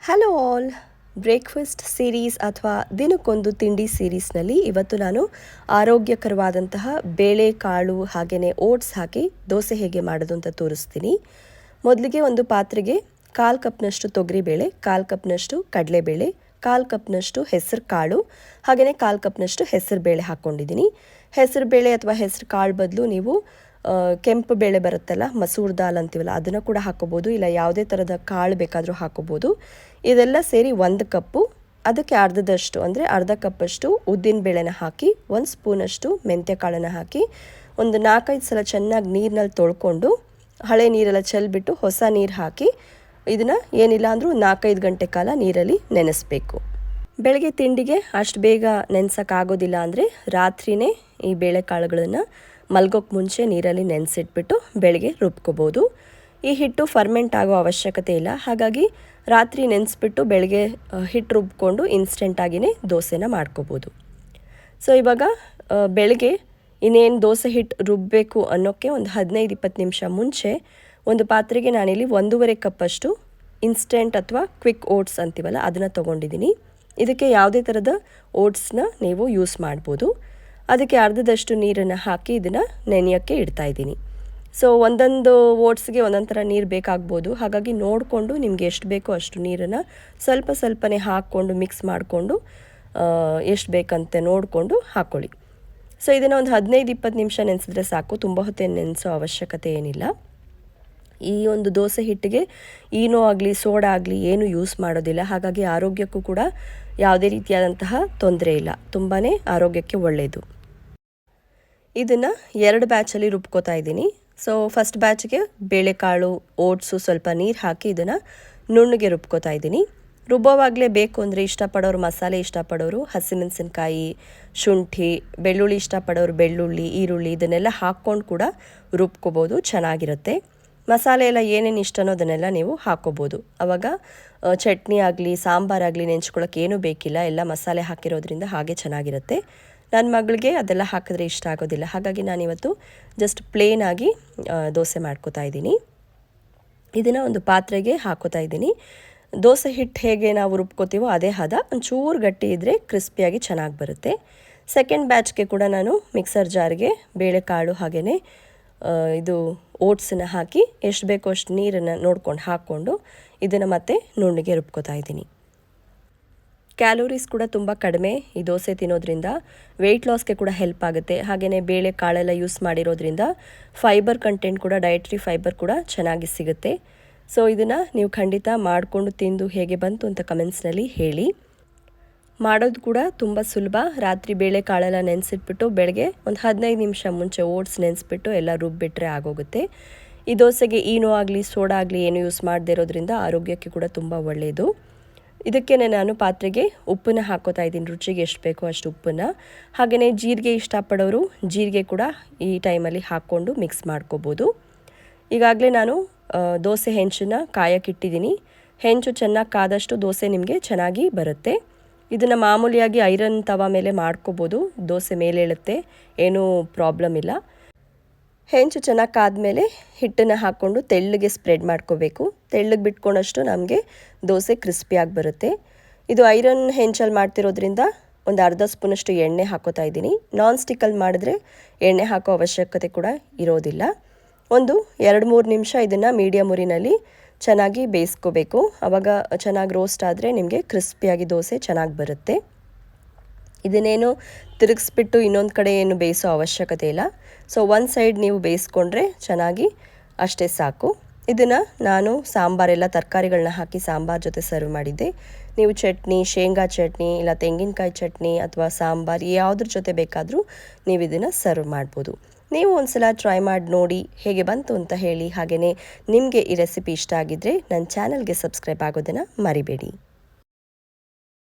Hello all. Breakfast series ಅಥವಾ ದಿನಕ್ಕೊಂದು ತಿಂಡಿ ಸೀರೀಸ್ನಲ್ಲಿ ಇವತ್ತು ನಾನು ಆರೋಗ್ಯಕರವಾದಂತಹ ಬೇಳೆಕಾಳು ಹಾಗೆಯೇ ಓಟ್ಸ್ ಹಾಕಿ ದೋಸೆ ಹೇಗೆ ಮಾಡೋದು ಅಂತ ತೋರಿಸ್ತೀನಿ. ಮೊದಲಿಗೆ ಒಂದು ಪಾತ್ರೆಗೆ 1/4 ಕಪ್ನಷ್ಟು ತೊಗರಿಬೇಳೆ, 1/4 ಕಪ್ನಷ್ಟು ಕಡಲೆಬೇಳೆ, 1/4 ಕಪ್ನಷ್ಟು ಹೆಸರು ಕಾಳು ಹಾಗೆಯೇ 1/4 ಕಪ್ನಷ್ಟು ಹೆಸರು ಬೇಳೆ ಹಾಕ್ಕೊಂಡಿದ್ದೀನಿ. ಹೆಸರು ಬೇಳೆ ಅಥವಾ ಹೆಸರು ಕಾಳು ಬದಲು ನೀವು ಕೆಂಪು ಬೇಳೆ ಬರುತ್ತಲ್ಲ, ಮಸೂರ್ ದಾಲ್ ಅಂತೀವಲ್ಲ, ಅದನ್ನು ಕೂಡ ಹಾಕೋಬೋದು, ಇಲ್ಲ ಯಾವುದೇ ಥರದ ಕಾಳು ಬೇಕಾದರೂ ಹಾಕೋಬೋದು. ಇದೆಲ್ಲ ಸೇರಿ 1 ಕಪ್ಪು, ಅದಕ್ಕೆ ಅರ್ಧದಷ್ಟು ಅಂದರೆ ಅರ್ಧ ಕಪ್ಪಷ್ಟು ಉದ್ದಿನ ಬೇಳೆನ ಹಾಕಿ, 1 ಸ್ಪೂನಷ್ಟು ಮೆಂತ್ಯ ಕಾಳನ್ನು ಹಾಕಿ, ಒಂದು 4-5 ಸಲ ಚೆನ್ನಾಗಿ ನೀರಿನಲ್ಲಿ ತೊಳ್ಕೊಂಡು ಹಳೆ ನೀರೆಲ್ಲ ಚೆಲ್ಬಿಟ್ಟು ಹೊಸ ನೀರು ಹಾಕಿ ಇದನ್ನು ಏನಿಲ್ಲ ಅಂದರೂ 4-5 ಗಂಟೆ ಕಾಲ ನೀರಲ್ಲಿ ನೆನೆಸಬೇಕು. ಬೆಳಗ್ಗೆ ತಿಂಡಿಗೆ ಅಷ್ಟು ಬೇಗ ನೆನೆಸೋಕ್ಕಾಗೋದಿಲ್ಲ ಅಂದರೆ ರಾತ್ರಿಯೇ ಈ ಬೇಳೆಕಾಳುಗಳನ್ನು ಮಲ್ಗೋಕ್ಕೆ ಮುಂಚೆ ನೀರಲ್ಲಿ ನೆನೆಸಿಟ್ಬಿಟ್ಟು ಬೆಳಗ್ಗೆ ರುಬ್ಕೋಬೋದು. ಈ ಹಿಟ್ಟು ಫರ್ಮೆಂಟ್ ಆಗೋ ಅವಶ್ಯಕತೆ ಇಲ್ಲ, ಹಾಗಾಗಿ ರಾತ್ರಿ ನೆನೆಸ್ಬಿಟ್ಟು ಬೆಳಗ್ಗೆ ಹಿಟ್ಟು ರುಬ್ಕೊಂಡು ಇನ್ಸ್ಟೆಂಟಾಗಿಯೇ ದೋಸೆನ ಮಾಡ್ಕೋಬೋದು. ಸೊ ಇವಾಗ ಬೆಳಗ್ಗೆ ಇನ್ನೇನು ದೋಸೆ ಹಿಟ್ಟು ರುಬ್ಬಬೇಕು ಅನ್ನೋಕ್ಕೆ ಒಂದು 15-20 ನಿಮಿಷ ಮುಂಚೆ ಒಂದು ಪಾತ್ರೆಗೆ ನಾನಿಲ್ಲಿ 1.5 ಕಪ್ಪಷ್ಟು ಇನ್ಸ್ಟೆಂಟ್ ಅಥವಾ ಕ್ವಿಕ್ ಓಟ್ಸ್ ಅಂತೀವಲ್ಲ ಅದನ್ನು ತೊಗೊಂಡಿದ್ದೀನಿ. ಇದಕ್ಕೆ ಯಾವುದೇ ಥರದ ಓಟ್ಸ್ನ ನೀವು ಯೂಸ್ ಮಾಡ್ಬೋದು. ಅದಕ್ಕೆ ಅರ್ಧದಷ್ಟು ನೀರನ್ನು ಹಾಕಿ ಇದನ್ನು ನೆನೆಯೋಕ್ಕೆ ಇಡ್ತಾಯಿದ್ದೀನಿ. ಸೊ ಒಂದೊಂದು ಓಟ್ಸ್ಗೆ ಒಂದೊಂದು ಥರ ನೀರು ಬೇಕಾಗ್ಬೋದು, ಹಾಗಾಗಿ ನೋಡಿಕೊಂಡು ನಿಮಗೆ ಎಷ್ಟು ಬೇಕೋ ಅಷ್ಟು ನೀರನ್ನು ಸ್ವಲ್ಪನೇ ಹಾಕ್ಕೊಂಡು ಮಿಕ್ಸ್ ಮಾಡಿಕೊಂಡು ಎಷ್ಟು ಬೇಕಂತೆ ನೋಡಿಕೊಂಡು ಹಾಕ್ಕೊಳ್ಳಿ. ಸೊ ಇದನ್ನು ಒಂದು 15-20 ನಿಮಿಷ ನೆನೆಸಿದ್ರೆ ಸಾಕು, ತುಂಬ ಹೊತ್ತೇನು ನೆನೆಸೋ ಅವಶ್ಯಕತೆ ಏನಿಲ್ಲ. ಈ ಒಂದು ದೋಸೆ ಹಿಟ್ಟಿಗೆ ಈನೋ ಆಗಲಿ ಸೋಡಾ ಆಗಲಿ ಏನು ಯೂಸ್ ಮಾಡೋದಿಲ್ಲ, ಹಾಗಾಗಿ ಆರೋಗ್ಯಕ್ಕೂ ಕೂಡ ಯಾವುದೇ ರೀತಿಯಾದಂತಹ ತೊಂದರೆ ಇಲ್ಲ, ತುಂಬಾ ಆರೋಗ್ಯಕ್ಕೆ ಒಳ್ಳೆಯದು. ಇದನ್ನು 2 ಬ್ಯಾಚಲ್ಲಿ ರುಬ್ಕೋತಾ ಇದ್ದೀನಿ. ಸೊ ಫಸ್ಟ್ ಬ್ಯಾಚ್ಗೆ ಬೇಳೆಕಾಳು, ಓಟ್ಸು, ಸ್ವಲ್ಪ ನೀರು ಹಾಕಿ ಇದನ್ನು ನುಣ್ಣಗೆ ರುಬ್ಕೋತಾ ಇದ್ದೀನಿ. ರುಬ್ಬೋವಾಗಲೇ ಬೇಕು ಅಂದರೆ ಇಷ್ಟಪಡೋರು ಮಸಾಲೆ ಇಷ್ಟಪಡೋರು ಹಸಿಮೆಣಸಿನ್ಕಾಯಿ, ಶುಂಠಿ, ಬೆಳ್ಳುಳ್ಳಿ ಇಷ್ಟಪಡೋರು ಬೆಳ್ಳುಳ್ಳಿ, ಈರುಳ್ಳಿ ಇದನ್ನೆಲ್ಲ ಹಾಕ್ಕೊಂಡು ಕೂಡ ರುಬ್ಕೋಬೋದು, ಚೆನ್ನಾಗಿರುತ್ತೆ. ಮಸಾಲೆ ಎಲ್ಲ ಏನೇನು ಇಷ್ಟನೋ ಅದನ್ನೆಲ್ಲ ನೀವು ಹಾಕ್ಕೋಬೋದು. ಆವಾಗ ಚಟ್ನಿ ಆಗಲಿ ಸಾಂಬಾರಾಗಲಿ ನೆಂಚ್ಕೊಳ್ಳೋಕೆ ಏನೂ ಬೇಕಿಲ್ಲ, ಎಲ್ಲ ಮಸಾಲೆ ಹಾಕಿರೋದ್ರಿಂದ ಹಾಗೆ ಚೆನ್ನಾಗಿರುತ್ತೆ. ನನ್ನ ಮಗಳಿಗೆ ಅದೆಲ್ಲ ಹಾಕಿದ್ರೆ ಇಷ್ಟ ಆಗೋದಿಲ್ಲ, ಹಾಗಾಗಿ ನಾನಿವತ್ತು ಜಸ್ಟ್ ಪ್ಲೇನಾಗಿ ದೋಸೆ ಮಾಡ್ಕೋತಾ ಇದ್ದೀನಿ. ಇದನ್ನು ಒಂದು ಪಾತ್ರೆಗೆ ಹಾಕೋತಾ ಇದ್ದೀನಿ. ದೋಸೆ ಹಿಟ್ಟು ಹೇಗೆ ನಾವು ರುಬ್ಕೋತೀವೋ ಅದೇ ಹದ, ಒಂಚೂರು ಗಟ್ಟಿ ಇದ್ದರೆ ಕ್ರಿಸ್ಪಿಯಾಗಿ ಚೆನ್ನಾಗಿ ಬರುತ್ತೆ. ಸೆಕೆಂಡ್ ಬ್ಯಾಚ್ಗೆ ಕೂಡ ನಾನು ಮಿಕ್ಸರ್ ಜಾರ್ಗೆ ಬೇಳೆಕಾಳು ಹಾಗೆಯೇ ಇದು ಓಟ್ಸನ್ನು ಹಾಕಿ ಎಷ್ಟು ಬೇಕೋ ಅಷ್ಟು ನೀರನ್ನು ನೋಡ್ಕೊಂಡು ಹಾಕ್ಕೊಂಡು ಇದನ್ನು ಮತ್ತೆ ನುಣ್ಣಗೆ ರುಬ್ಕೋತಾ ಇದ್ದೀನಿ. ಕ್ಯಾಲೋರೀಸ್ ಕೂಡ ತುಂಬ ಕಡಿಮೆ ಈ ದೋಸೆ ತಿನ್ನೋದ್ರಿಂದ, ವೆಯ್ಟ್ ಲಾಸ್ಗೆ ಕೂಡ ಹೆಲ್ಪ್ ಆಗುತ್ತೆ. ಹಾಗೆಯೇ ಬೇಳೆ ಕಾಳೆಲ್ಲ ಯೂಸ್ ಮಾಡಿರೋದ್ರಿಂದ ಫೈಬರ್ ಕಂಟೆಂಟ್ ಕೂಡ, ಡಯಟ್ರಿ ಫೈಬರ್ ಕೂಡ ಚೆನ್ನಾಗಿ ಸಿಗುತ್ತೆ. ಸೊ ಇದನ್ನು ನೀವು ಖಂಡಿತ ಮಾಡಿಕೊಂಡು ತಿಂದು ಹೇಗೆ ಬಂತು ಅಂತ ಕಮೆಂಟ್ಸ್ನಲ್ಲಿ ಹೇಳಿ. ಮಾಡೋದು ಕೂಡ ತುಂಬ ಸುಲಭ. ರಾತ್ರಿ ಬೇಳೆ ಕಾಳೆಲ್ಲ ನೆನೆಸಿಟ್ಬಿಟ್ಟು ಬೆಳಗ್ಗೆ ಒಂದು 15 ನಿಮಿಷ ಮುಂಚೆ ಓಟ್ಸ್ ನೆನೆಸ್ಬಿಟ್ಟು ಎಲ್ಲ ರುಬ್ಬಿಟ್ರೆ ಆಗೋಗುತ್ತೆ. ಈ ದೋಸೆಗೆ ಈನೋ ಆಗಲಿ ಸೋಡಾ ಆಗಲಿ ಏನು ಯೂಸ್ ಮಾಡದೇ ಇರೋದ್ರಿಂದ ಆರೋಗ್ಯಕ್ಕೆ ಕೂಡ ತುಂಬ ಒಳ್ಳೆಯದು. ಇದಕ್ಕೆ ನಾನು ಪಾತ್ರೆಗೆ ಉಪ್ಪನ್ನು ಹಾಕೋತಾ ಇದ್ದೀನಿ, ರುಚಿಗೆ ಎಷ್ಟು ಬೇಕೋ ಅಷ್ಟು ಉಪ್ಪನ್ನು. ಹಾಗೆಯೇ ಜೀರಿಗೆ ಇಷ್ಟಪಡೋರು ಜೀರಿಗೆ ಕೂಡ ಈ ಟೈಮಲ್ಲಿ ಹಾಕ್ಕೊಂಡು ಮಿಕ್ಸ್ ಮಾಡ್ಕೋಬೋದು. ಈಗಾಗಲೇ ನಾನು ದೋಸೆ ಹೆಂಚನ್ನು ಕಾಯಕ್ಕಿಟ್ಟಿದ್ದೀನಿ. ಹೆಂಚು ಚೆನ್ನಾಗಿ ಕಾದಷ್ಟು ದೋಸೆ ನಿಮಗೆ ಚೆನ್ನಾಗಿ ಬರುತ್ತೆ. ಇದನ್ನು ಮಾಮೂಲಿಯಾಗಿ ಐರನ್ ತವ ಮೇಲೆ ಮಾಡ್ಕೋಬೋದು, ದೋಸೆ ಮೇಲೆ ಏಳುತ್ತೆ, ಏನೂ ಪ್ರಾಬ್ಲಮ್ ಇಲ್ಲ. ಹೆಂಚು ಚೆನ್ನಾಗಿ ಕಾದ್ಮೇಲೆ ಹಿಟ್ಟನ್ನು ಹಾಕ್ಕೊಂಡು ತೆಳ್ಳಗೆ ಸ್ಪ್ರೆಡ್ ಮಾಡ್ಕೋಬೇಕು. ತೆಳ್ಳಗೆ ಬಿಟ್ಕೊಂಡಷ್ಟು ನಮಗೆ ದೋಸೆ ಕ್ರಿಸ್ಪಿಯಾಗಿ ಬರುತ್ತೆ. ಇದು ಐರನ್ ಹೆಂಚಲ್ಲಿ ಮಾಡ್ತಿರೋದ್ರಿಂದ ಒಂದು ಅರ್ಧ ಸ್ಪೂನಷ್ಟು ಎಣ್ಣೆ ಹಾಕೋತಾ ಇದ್ದೀನಿ. ನಾನ್ ಸ್ಟಿಕ್ಕಲ್ಲಿ ಮಾಡಿದ್ರೆ ಎಣ್ಣೆ ಹಾಕೋ ಅವಶ್ಯಕತೆ ಕೂಡ ಇರೋದಿಲ್ಲ. ಒಂದು 2-3 ನಿಮಿಷ ಇದನ್ನು ಮೀಡಿಯಮ್ ಉರಿನಲ್ಲಿ ಚೆನ್ನಾಗಿ ಬೇಯಿಸ್ಕೋಬೇಕು. ಆವಾಗ ಚೆನ್ನಾಗಿ ರೋಸ್ಟ್ ಆದರೆ ನಿಮಗೆ ಕ್ರಿಸ್ಪಿಯಾಗಿ ದೋಸೆ ಚೆನ್ನಾಗಿ ಬರುತ್ತೆ. ಇದನ್ನೇನು ತಿರುಗಿಸ್ಬಿಟ್ಟು ಇನ್ನೊಂದು ಕಡೆ ಏನು ಬೇಯಿಸೋ ಅವಶ್ಯಕತೆ ಇಲ್ಲ. ಸೊ ಒಂದು ಸೈಡ್ ನೀವು ಬೇಯಿಸ್ಕೊಂಡ್ರೆ ಚೆನ್ನಾಗಿ ಅಷ್ಟೇ ಸಾಕು. ಇದನ್ನು ನಾನು ಸಾಂಬಾರೆಲ್ಲ ತರಕಾರಿಗಳನ್ನ ಹಾಕಿ ಸಾಂಬಾರು ಜೊತೆ ಸರ್ವ್ ಮಾಡಿದ್ದೆ. ನೀವು ಚಟ್ನಿ, ಶೇಂಗಾ ಚಟ್ನಿ, ಇಲ್ಲ ತೆಂಗಿನಕಾಯಿ ಚಟ್ನಿ ಅಥವಾ ಸಾಂಬಾರು ಯಾವುದ್ರ ಜೊತೆ ಬೇಕಾದರೂ ನೀವು ಇದನ್ನು ಸರ್ವ್ ಮಾಡ್ಬೋದು. ನೀವು ಒಂದು ಸಲ ಟ್ರೈ ಮಾಡಿ ನೋಡಿ ಹೇಗೆ ಬಂತು ಅಂತ ಹೇಳಿ. ಹಾಗೆಯೇ ನಿಮಗೆ ಈ ರೆಸಿಪಿ ಇಷ್ಟ ಆಗಿದ್ದರೆ ನನ್ನ ಚಾನಲ್ಗೆ ಸಬ್ಸ್ಕ್ರೈಬ್ ಆಗೋದನ್ನು ಮರಿಬೇಡಿ.